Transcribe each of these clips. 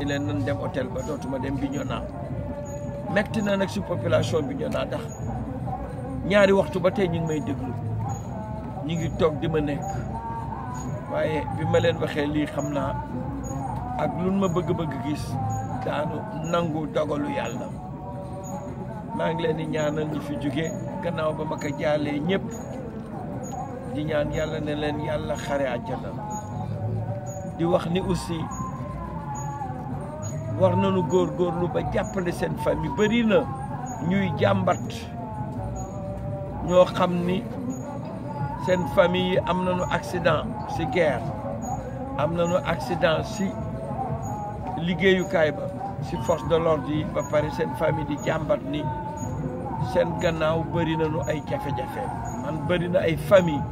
ni leen nan dem hôtel ba dootuma dem Bignona metti na nag si population Bignona ndax ñaari waxtu ba tey ñu ngi may déglu ñu ngi toog di ma nekk waaye bi ma leen waxee lii xam naa ak lu ma bëgg-bëgg gis daanu nangu dogalu yàlla maa ngi leen di ñaanal ñi fi jóge gannaaw ba ma ko jaalee ñëpp di ñaan yàlla ne leen yàlla xare àjjana di wax ni aussi war nañu góorgóorlu ba jàppale seen famille bëri na ñuy jàmbat ñoo xam ni seen famille yi am nañu accident ci guerre am nañu accident ci liggéeyukaay ba ci force de l'ordre yi ba pare seen famille di jàmbat ni seen gannaaw bëri nañu ay jafe-jafe man bëri na ay famille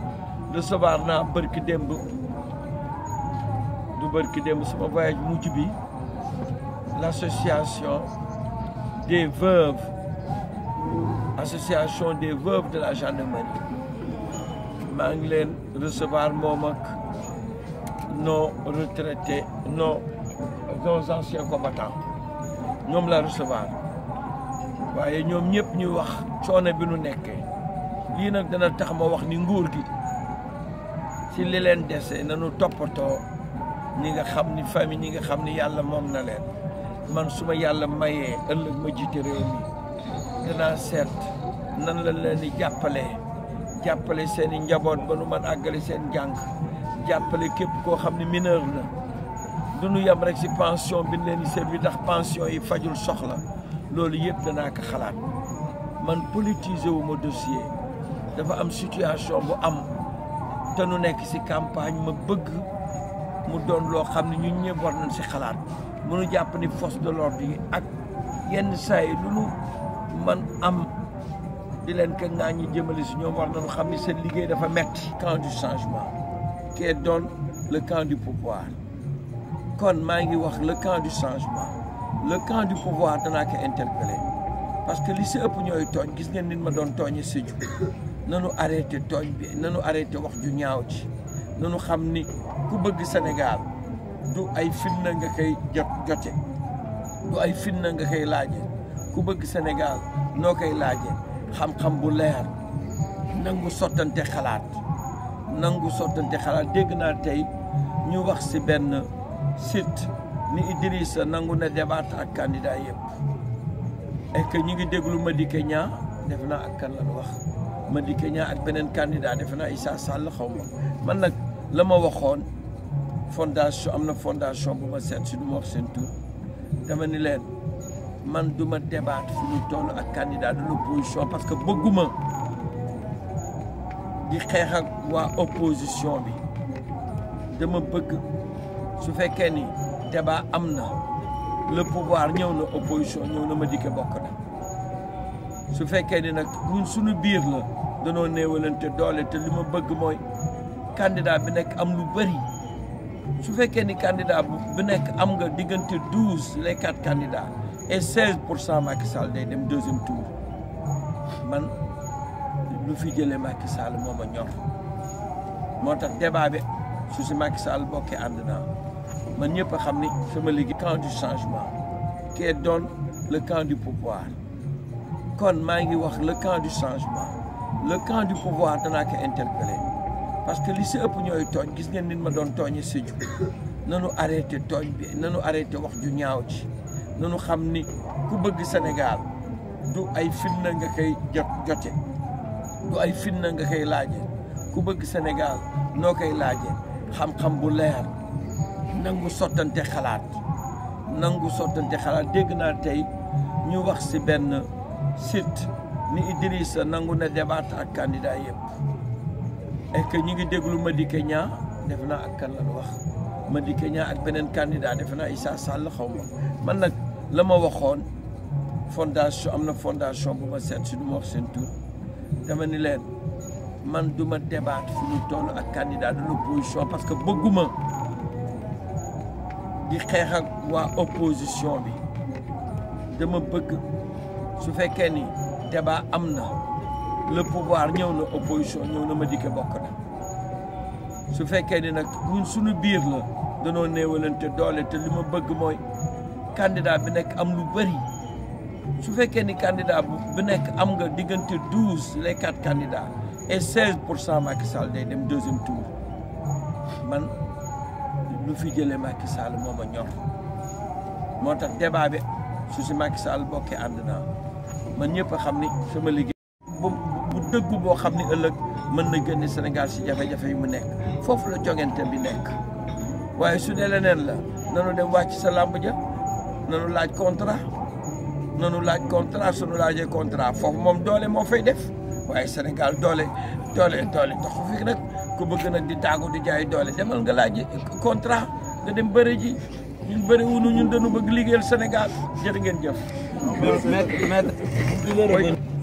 recevoir naa bërki démb du bërki démb sama voyage mujj bi l'association des veuves de la gendarmerie maa ngi leen recevoir moom ak nos retraités nos anciens combattants ñoom la recevoir waaye ñoom ñëpp ñu wax coono bi nu nekkee lii nag dana tax ma wax ni nguur gi ci li leen dese nañu toppatoo ñi nga xam ni famille ñi nga xam ni yàlla moom na leen man su ma yàlla mayee ëllëg ma jiite réew mi danaa seet nan la leen di jàppale seen i njaboot ba nu mën àggale seen jàng jàppale képp koo xam ne mineur la du ñu yem rek ci pension bi leen di servi ndax pension yi fajul soxla loolu yëpp danaa ko xalaat man politiser wu ma dossier dafa am situation bu am te nu nekk ci campagne ma bëgg mu doon loo xam ne ñun ñëpp war nañ ci xalaat mënu jàpp ni force de l'ordre yi ak yenn saa yi lu nu man am di leen ka ngaa ñi jëmale ci ñoom war nañu xam ni seen liggéey dafa metti camp du changement qui donne le camp du pouvoir kon maa ngi wax le camp du changement le camp du pouvoir danaa ko interpeller parce que li ci ëpp ñooy tooñ gis ngeen nit ma doon tooñe Sédhiou nanu arrêté tooñ bi nanu arrêté wax ju ñaaw ci nanu xam ni ku bëgg Sénégal du ay fitna nga koy jote du ay fitna nga koy laaje ku bëgg Sénégal noo koy laaje xam-xam bu leer nangu sottante xalaat dégg naa tey ñu wax ci benn site ni Idrissa nangu na débattre ak candidat yëpp et que ñu ngi déglu Madické Niang def naa ak kan lan wax Madické Niang ak beneen candidat def naa Issa Sall xaw ma man nag la ma waxoon fondation am na fondation bu ma seet si du ma wax seen tur dama ni leen man du ma débattre fu ñu toll ak candidat de l'opposition parce que bëgguma di xeex ak waa opposition bi dama bëgg su fekkee ni débat am na le pouvoir ñëw na opposition ñëw na Madické bokk na su fekkee ni nag ñun suñu biir la danoo néewalante doole te li ma bëgg mooy candidat bi nekk am lu bëri su fekkee ni candidat bu nekk am nga diggante 12 les 4 candidats et 16% Macky Sall day dem deuxième tour man lu fi jëlee Macky Sall moo ma ñor moo tax débat bi su si Macky Sall bokkee ànd naa man ñëpp a xam ni sama liggéey camp du changement qui donne le camp du pouvoir kon maa ngi wax le camp du changement le camp du pouvoir danaa ko interpeller parce que li ci ëpp ñooy tooñ gis ngeen nit ma doon tooñe Sédhiou nanu arrêté tooñ bi nanu arrêté wax ju ñaaw ci nanu xam ni ku bëgg Sénégal du ay fitna nga koy jote du ay fitna nga koy laaje ku bëgg Sénégal noo koy laaje xam-xam bu leer nangu sottante xalaat dégg naa tey ñu wax ci benn site ni Idrissa nangu na débattre ak candidat yëpp et que ñu ngi déglu Madické Niang def naa ak kan lan wax Madické Niang ak beneen candidat def naa Issa Sall xaw ma man nag la ma waxoon fondation am na fondation bu ma seet si du ma wax seen tur dama ni leen man du ma débattre fu ñu toll ak candidat de l'opposition parce que bëgguma di xeex ak waa opposition bi dama bëgg su fekkee ni débat am na le pouvoir ñëw na opposition ñëw na Madické bokk na su fekkee ni nag ñun suñu biir la danoo néewalante doole te li ma bëgg mooy candidat bi nekk am lu bëri su fekkee ni candidat bu nekk am nga diggante 12 les 4 candidats et 16% Macky Sall day dem deuxième tour man lu fi jëlee Macky Sall moo ma ñor moo tax débat bi su si Macky Sall bokkee ànd naa man ñëpp a xam ni sama liggéey bu dëggu boo xam ni ëllëg mën na génne Sénégal si jafe-jafe yi mu nekk foofu la jogante bi nekk waaye su dee leneen la nanu dem wàcc sa làmb ja nanu laaj contrat sunu laajee contrat foofu moom doole moo fay def waaye Sénégal doole taxu fi nag ku bëgg nag di taagu di jaay doole demal nga laaj contrat nga dem bëre ji ñun bëri wuñu ñun dañu bëgg liggéeyal Sénégal jërë ngeen jëf.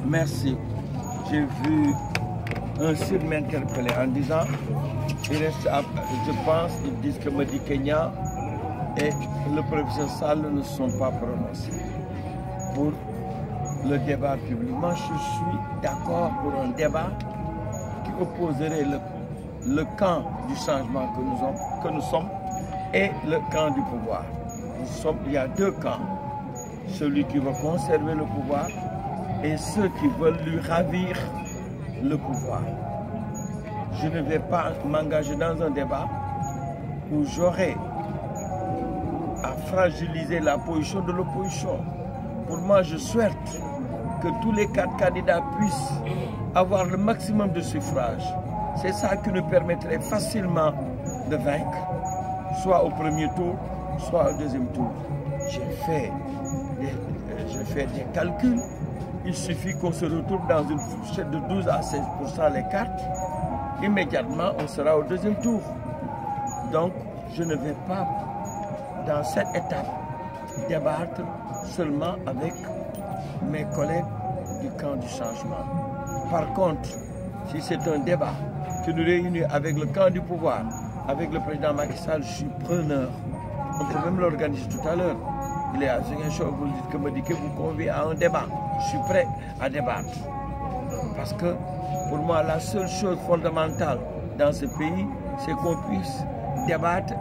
Merci. J'ai vu un site m'interpeller en disant il reste je pense ils disent que Madické Niang et le professeur Sall ne sont pas prononcés pour le débat public. Moi, je suis d'accord pour un débat qui opposerait le camp du changement que nous sommes et le camp du pouvoir. Il y a deux camps. Celui qui veut conserver le pouvoir et ceux qui veulent lui ravir le pouvoir. Je ne vais pas m'engager dans un débat où j'aurai à fragiliser la position de l'opposition. Pour moi, je souhaite que tous les 4 candidats puissent avoir le maximum de suffrages. C'est ça qui nous permettrait facilement de vaincre, soit au premier tour, soit au deuxième tour. J'ai fait des calculs. Il suffit qu'on se retrouve dans une fourchette de 12 à 16% les cartes. Immédiatement, on sera au deuxième tour. Donc, je ne vais pas, dans cette étape, débattre seulement avec mes collègues du camp du changement. Par contre, si c'est un débat qui nous réunit avec le camp du pouvoir, avec le président Macky Sall, je suis preneur. On peut même l'organiser tout à l'heure. Il est à Ziguinchor, vous dites que Madické vous convie à un débat. Je suis prêt à débattre. Parce que pour moi, la seule chose fondamentale dans ce pays, c'est qu'on puisse débattre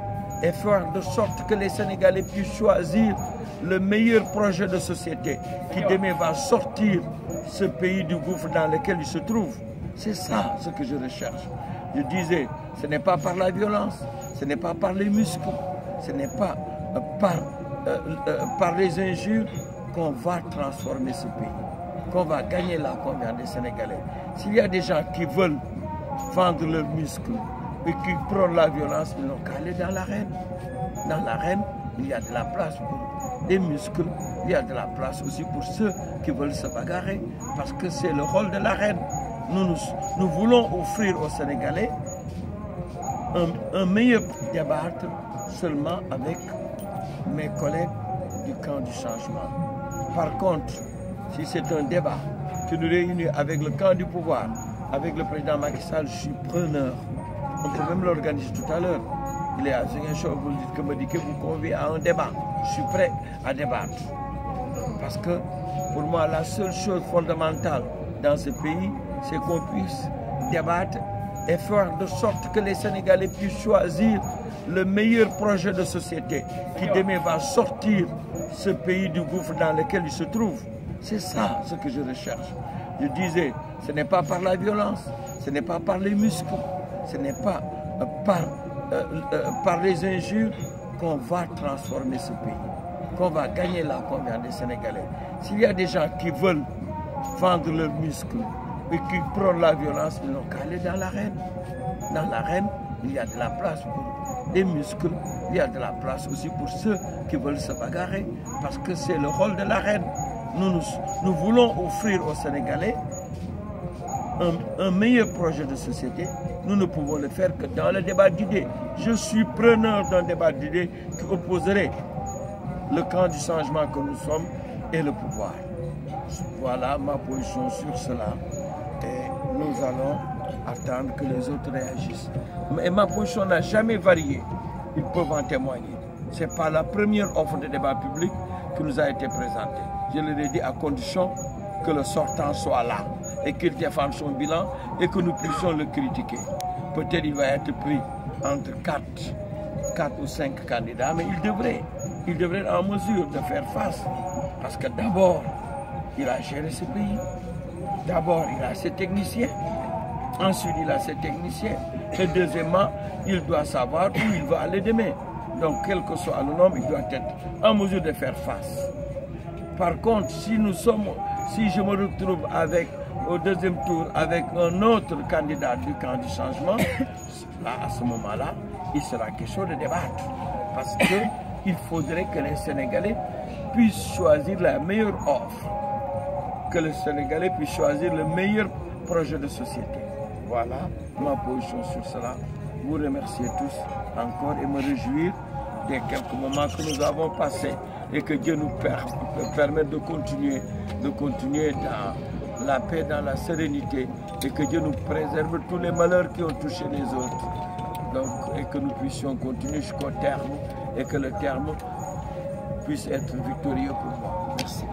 et faire de sorte que les Sénégalais puissent choisir le meilleur projet de société qui demain va sortir ce pays du gouffre dans lequel il se trouve. C'est ça ce que je recherche. Je disais, ce n'est pas par la violence, ce n'est pas par les muscles, ce n'est pas par les injures qu'on va transformer ce pays, qu'on va gagner la confiance des Sénégalais. S'il y a des gens qui veulent vendre leurs muscles et qui prônent la violence, ils n'ont qu'à aller dans l'arène. Dans l'arène, il y a de la place pour les muscles, il y a de la place aussi pour ceux qui veulent se bagarrer, parce que c'est le rôle de l'arène. Nous voulons offrir aux Sénégalais un meilleur débattre seulement avec mes collègues du camp du changement. Par contre, si c'est un débat qui nous réunit avec le camp du pouvoir, avec le président Macky Sall, je suis preneur. On peut même l'organiser tout à l'heure. Il est à Ziguinchor, vous dites que Madické vous convie à un débat. Je suis prêt à débattre. Parce que pour moi, la seule chose fondamentale dans ce pays, c'est qu'on puisse débattre et faire de sorte que les Sénégalais puissent choisir le meilleur projet de société qui demain va sortir ce pays du gouffre dans lequel il se trouve. C'est ça ce que je recherche. Je disais, ce n'est pas par la violence, ce n'est pas par les muscles, ce n'est pas par les injures qu'on va transformer ce pays, qu'on va gagner la confiance des Sénégalais. S'il y a des gens qui veulent vendre leurs muscles et qui prônent la violence, ils n'ont qu'à aller dans l'arène. Dans l'arène, il y a de la place pour les muscles, il y a de la place aussi pour ceux qui veulent se bagarrer, parce que c'est le rôle de l'arène. Nous voulons offrir aux Sénégalais un meilleur projet de société. Nous ne pouvons le faire que dans le débat d'idées. Je suis preneur d'un débat d'idées qui opposerait le camp du changement que nous sommes et le pouvoir. Voilà ma position sur cela. Et nous allons attendre que les autres réagissent. Mais ma position n'a jamais varié. Ils peuvent en témoigner. Ce n'est pas la première offre de débat public qui nous a été présentée. Je l'ai dit à condition que le sortant soit là et qu'il défende son bilan et que nous puissions le critiquer. Peut-être il va être pris entre 4 ou 5 candidats, mais il devrait il devrait être en mesure de faire face. Parce que d'abord, il a géré ce pays. D'abord, il a ses techniciens. Ensuite, il a ses techniciens. Et deuxièmement, il doit savoir où il va aller demain. Donc, quel que soit le nombre, il doit être en mesure de faire face. Par contre, si je me retrouve au deuxième tour avec un autre candidat du camp du changement, là, à ce moment-là, il sera question de débattre. Parce qu'il faudrait que les Sénégalais puissent choisir la meilleure offre. Que les Sénégalais puissent choisir le meilleur projet de société. Voilà ma position sur cela. Vous remercier tous encore et me réjouir des quelques moments que nous avons passés et que Dieu nous permette de continuer dans la paix, dans la sérénité et que Dieu nous préserve tous les malheurs qui ont touché les autres. Donc, et que nous puissions continuer jusqu'au terme et que le terme puisse être victorieux pour moi. Merci.